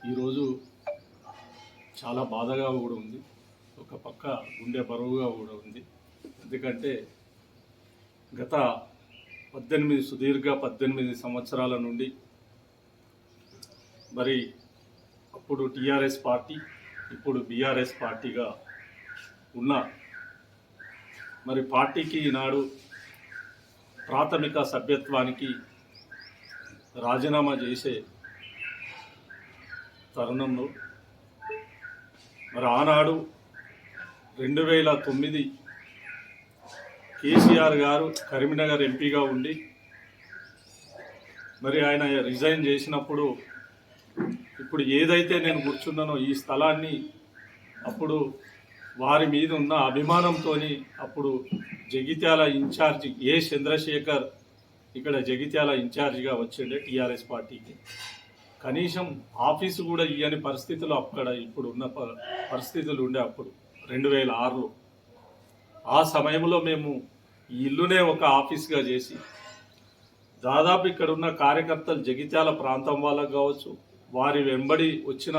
ఈరోజు చాలా బాధగా కూడా ఉంది, ఒక పక్క గుండె బరువుగా కూడా ఉంది. ఎందుకంటే గత 18 సంవత్సరాల నుండి మరి అప్పుడు టీఆర్ఎస్ పార్టీ, ఇప్పుడు బీఆర్ఎస్ పార్టీగా ఉన్న మరి పార్టీకి ఈనాడు ప్రాథమిక సభ్యత్వానికి రాజీనామా చేసే తరుణంలో మరి ఆనాడు 2009 కేసీఆర్ గారు కరీంనగర్ ఎంపీగా ఉండి మరి ఆయన రిజైన్ చేసినప్పుడు ఇప్పుడు ఏదైతే నేను కూర్చున్నానో ఈ స్థలాన్ని అప్పుడు వారి మీద ఉన్న అభిమానంతో అప్పుడు జగిత్యాల ఇన్ఛార్జి చంద్రశేఖర్ ఇక్కడ జగిత్యాల ఇన్ఛార్జిగా వచ్చిండే టీఆర్ఎస్ పార్టీకి. కనీసం ఆఫీసు కూడా ఇవ్వని పరిస్థితులు అక్కడ ఇప్పుడు ఉన్న పరిస్థితులు ఉండే అప్పుడు 2006లో. ఆ సమయంలో మేము ఈ ఇల్లునే ఒక ఆఫీస్గా చేసి దాదాపు ఇక్కడ ఉన్న కార్యకర్తలు జగిత్యాల ప్రాంతం వాళ్ళకు కావచ్చు, వారి వెంబడి వచ్చిన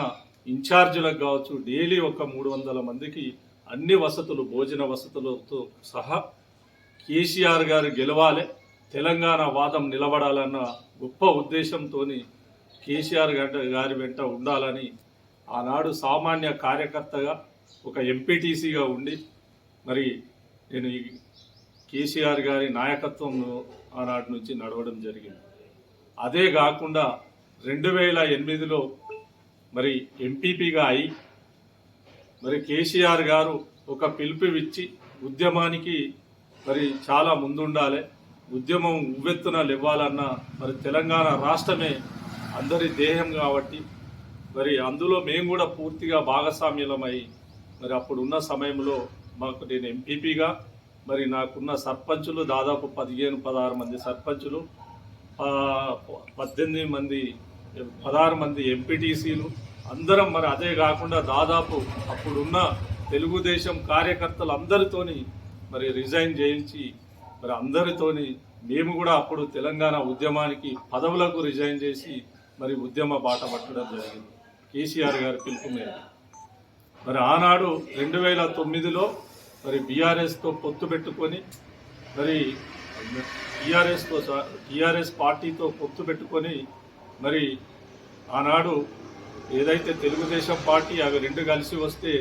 ఇన్ఛార్జీలకు కావచ్చు, డైలీ ఒక 300 మందికి అన్ని వసతులు, భోజన వసతులతో సహా కేసీఆర్ గారు గెలవాలి, తెలంగాణ వాదం నిలబడాలన్న గొప్ప ఉద్దేశంతో కేసీఆర్ గారి వెంట ఉండాలని ఆనాడు సామాన్య కార్యకర్తగా ఒక ఎంపీటీసీగా ఉండి మరి నేను ఈ కేసీఆర్ గారి నాయకత్వంలో ఆనాటి నుంచి నడవడం జరిగింది. అదే కాకుండా 2008లో మరి ఎంపీపీగా అయి మరి కేసీఆర్ గారు ఒక పిలుపునిచ్చి ఉద్యమానికి మరి చాలా ముందుండాలి, ఉద్యమం ఉవ్వెత్తున లేవాలన్న మరి తెలంగాణ రాష్ట్రమే అందరి దేహం కాబట్టి మరి అందులో మేము కూడా పూర్తిగా భాగస్వామ్యమై మరి అప్పుడున్న సమయంలో నేను ఎంపీపీగా మరి నాకున్న సర్పంచులు దాదాపు 15-16 మంది సర్పంచులు, 16 మంది ఎంపీటీసీలు అందరం మరి అదే కాకుండా దాదాపు అప్పుడున్న తెలుగుదేశం కార్యకర్తలు అందరితోని మరి రిజైన్ చేయించి మరి అందరితోని మేము కూడా అప్పుడు తెలంగాణ ఉద్యమానికి పదవులకు రిజైన్ చేసి మరి ఉద్యమ బాట పట్టడం జరిగింది కేసీఆర్ గారి పిలుపు మేరకు. మరి ఆనాడు 2009లో మరి బీఆర్ఎస్తో పొత్తు పెట్టుకొని మరి టీఆర్ఎస్ పార్టీతో పొత్తు పెట్టుకొని మరి ఆనాడు ఏదైతే తెలుగుదేశం పార్టీ అవి రెండు కలిసి వస్తే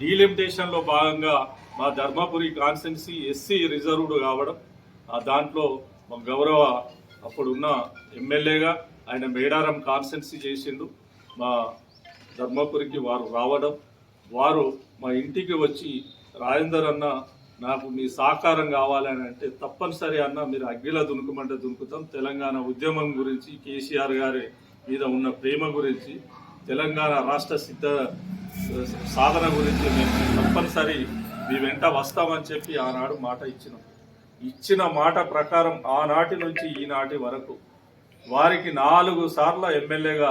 డీలిమిటేషన్లో భాగంగా మా ధర్మపురి కాన్స్టిట్యున్సీ ఎస్సీ రిజర్వ్డ్ కావడం, దాంట్లో మా గౌరవ అప్పుడున్న ఎమ్మెల్యేగా ఆయన మేడారం కాన్స్టిట్యున్సీ చేసిండు. మా ధర్మపురికి వారు రావడం, వారు మా ఇంటికి వచ్చి రాజేందర్ అన్న నాకు మీ సహకారం కావాలని అంటే తప్పనిసరి అన్న మీరు అగ్గిలా దునుకుమంటే దునుకుతాం, తెలంగాణ ఉద్యమం గురించి, కేసీఆర్ గారి మీద ఉన్న ప్రేమ గురించి, తెలంగాణ రాష్ట్ర సాధన గురించి మేము తప్పనిసరి మీ వెంట వస్తామని చెప్పి ఆనాడు మాట ఇచ్చిన మాట ప్రకారం ఆనాటి నుంచి ఈనాటి వరకు వారికి 4 సార్లు ఎమ్మెల్యేగా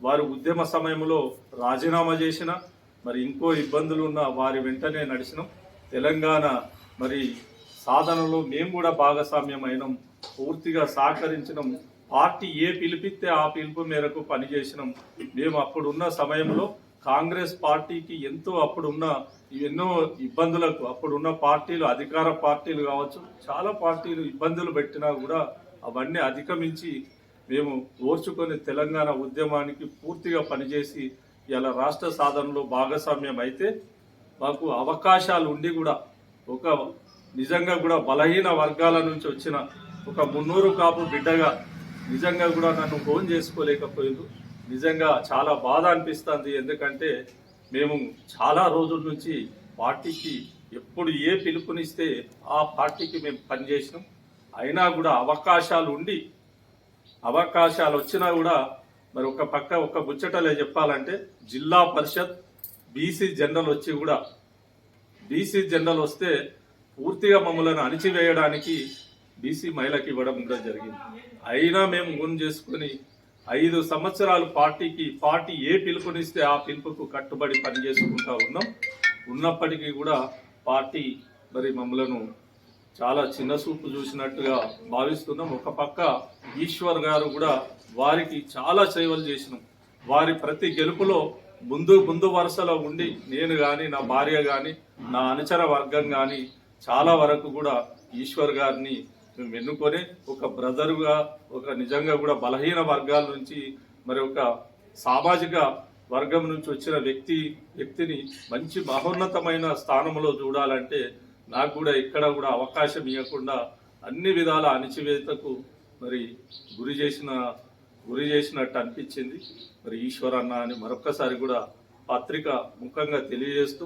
వారు ఉద్యమ సమయంలో రాజీనామా చేసిన మరి ఇంకో ఇబ్బందులు ఉన్న వారి వెంటనే నడిచినాం. తెలంగాణ మరి సాధనలో మేము కూడా భాగస్వామ్యమైనం, పూర్తిగా సహకరించినాం. పార్టీ ఏ పిలిపిస్తే ఆ పిలుపు మేరకు పనిచేసినాం. మేము అప్పుడున్న సమయంలో కాంగ్రెస్ పార్టీకి అప్పుడున్న ఎన్నో ఇబ్బందులకు అప్పుడున్న పార్టీలు, అధికార పార్టీలు కావచ్చు, చాలా పార్టీలు ఇబ్బందులు పెట్టినా కూడా అవన్నీ అధిగమించి మేము ఓర్చుకొని తెలంగాణ ఉద్యమానికి పూర్తిగా పనిచేసి ఇలా రాష్ట్ర సాధనలో భాగస్వామ్యం అయితే మాకు అవకాశాలు ఉండి కూడా ఒక నిజంగా కూడా బలహీన వర్గాల నుంచి వచ్చిన ఒక 300 కాపు బిడ్డగా నిజంగా కూడా నన్ను ఫోన్ చేసుకోలేకపోయింది. నిజంగా చాలా బాధ అనిపిస్తుంది. ఎందుకంటే మేము చాలా రోజుల నుంచి పార్టీకి ఎప్పుడు ఏ పిలుపునిస్తే ఆ పార్టీకి మేము పనిచేసినాం. అయినా కూడా అవకాశాలు వచ్చినా కూడా మరి ఒక పక్క ఒక ముచ్చటలే చెప్పాలంటే జిల్లా పరిషత్ బీసీ జనరల్ వచ్చి కూడా బీసీ జనరల్ వస్తే పూర్తిగా మమ్మల్ని అణిచివేయడానికి బీసీ మహిళకి ఇవ్వడం కూడా జరిగింది. అయినా మేము గుణం చేసుకుని 5 సంవత్సరాలు పార్టీ ఏ పిలుపునిస్తే ఆ పిలుపుకు కట్టుబడి పనిచేసుకుంటా ఉన్నప్పటికీ కూడా పార్టీ మరి మమ్మలను చాలా చిన్న చూపు చూసినట్టుగా భావిస్తున్నాం. ఒక పక్క ఈశ్వర్ గారు కూడా వారికి చాలా సేవలు చేసినాం. వారి ప్రతి గెలుపులో ముందు వరుసలో ఉండి నేను కానీ నా భార్య కానీ నా అనుచర వర్గం కానీ చాలా వరకు కూడా ఈశ్వర్ గారిని మేము ఎన్నుకొని ఒక బ్రదరుగా ఒక నిజంగా కూడా బలహీన వర్గాల నుంచి మరి ఒక సామాజిక వర్గం నుంచి వచ్చిన వ్యక్తిని మంచి మహోన్నతమైన స్థానంలో చూడాలంటే నాకు కూడా ఎక్కడ కూడా అవకాశం ఇవ్వకుండా అన్ని విధాల అణిచివేతకు మరి గురి చేసినట్టు అనిపించింది. మరి ఈశ్వర్ అన్న అని మరొక్కసారి కూడా పత్రిక ముఖంగా తెలియజేస్తూ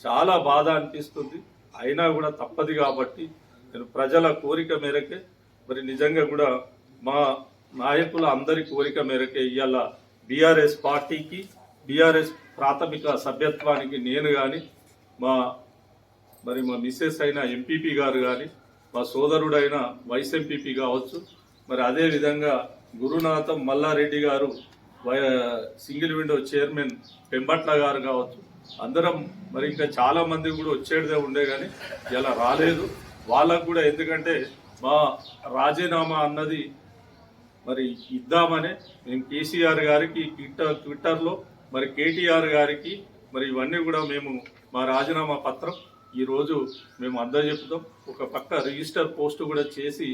చాలా బాధ అనిపిస్తుంది. అయినా కూడా తప్పదు కాబట్టి నేను ప్రజల కోరిక మేరకే మరి నిజంగా కూడా మా నాయకుల అందరి కోరిక మేరకే ఇవాళ బీఆర్ఎస్ పార్టీకి బీఆర్ఎస్ ప్రాథమిక సభ్యత్వానికి నేను కానీ మా మిస్సెస్ అయిన ఎంపీపీ గారు కానీ మా సోదరుడైన వైస్ ఎంపీపీ కావచ్చు, మరి అదేవిధంగా గురునాథం మల్లారెడ్డి గారు సింగిల్ విండో చైర్మన్ పెంబట్ల గారు కావచ్చు, అందరం మరి ఇంకా చాలా మంది కూడా వచ్చేదే ఉండే కానీ ఇలా రాలేదు. వాళ్ళకు కూడా ఎందుకంటే మా రాజీనామా అన్నది మరి ఇద్దామనే మేము కేసీఆర్ గారికి ట్విట్టర్లో మరి కేటీఆర్ గారికి మరి ఇవన్నీ కూడా మేము మా రాజీనామా పత్రం ఈరోజు మేము అందజెప్పుతాం. ఒక పక్క రిజిస్టర్ పోస్ట్ కూడా చేసి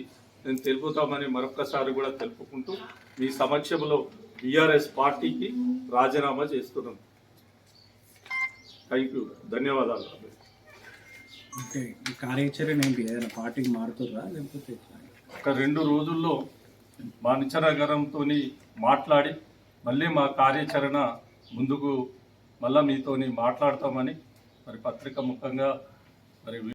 నేను తెలుపుతామని మరొకసారి కూడా తెలుపుకుంటూ మీ సమక్షంలో బీఆర్ఎస్ పార్టీకి రాజీనామా చేస్తున్నాం. థ్యాంక్ యూ, ధన్యవాదాలు. అంటే ఈ కార్యాచరణ ఏంటి, ఏదైనా పార్టీకి మారుతుందా లేకపోతే ఒక 2 రోజుల్లో మా నిత్యనగరంతో మాట్లాడి మళ్ళీ మా కార్యాచరణ ముందుకు మళ్ళీ మీతోని మాట్లాడతామని మరి పత్రిక ముఖంగా మరి